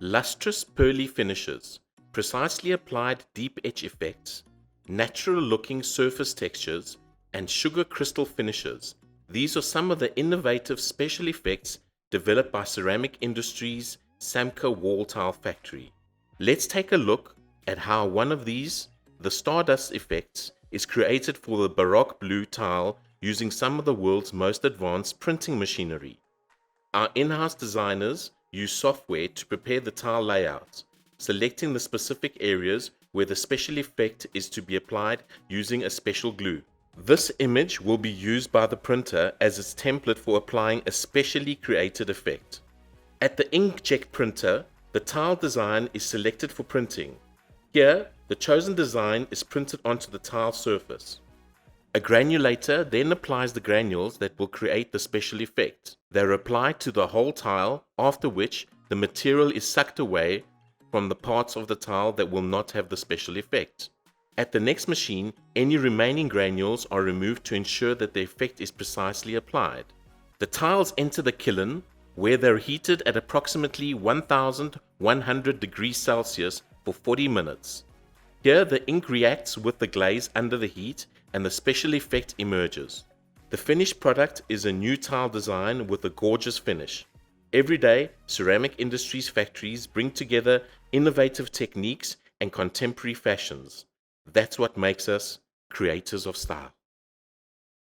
Lustrous pearly finishes, precisely applied deep etch effects, natural looking surface textures, and sugar crystal finishes. These are some of the innovative special effects developed by ceramic industry's Samca Wall tile factory. Let's take a look at how one of these, the Stardust effects, is created for the Baroque blue tile using some of the world's most advanced printing machinery. Our in-house designers use software to prepare the tile layout, selecting the specific areas where the special effect is to be applied using a special glue. This image will be used by the printer as its template for applying a specially created effect. At the inkjet printer, the tile design is selected for printing. Here, the chosen design is printed onto the tile surface. A granulator then applies the granules that will create the special effect. They are applied to the whole tile, after which the material is sucked away from the parts of the tile that will not have the special effect. At the next machine, any remaining granules are removed to ensure that the effect is precisely applied. The tiles enter the kiln, where they are heated at approximately 1100 degrees Celsius for 40 minutes. Here the ink reacts with the glaze under the heat and the special effect emerges. The finished product is a new tile design with a gorgeous finish. Every day, ceramic industries factories bring together innovative techniques and contemporary fashions. That's what makes us creators of style.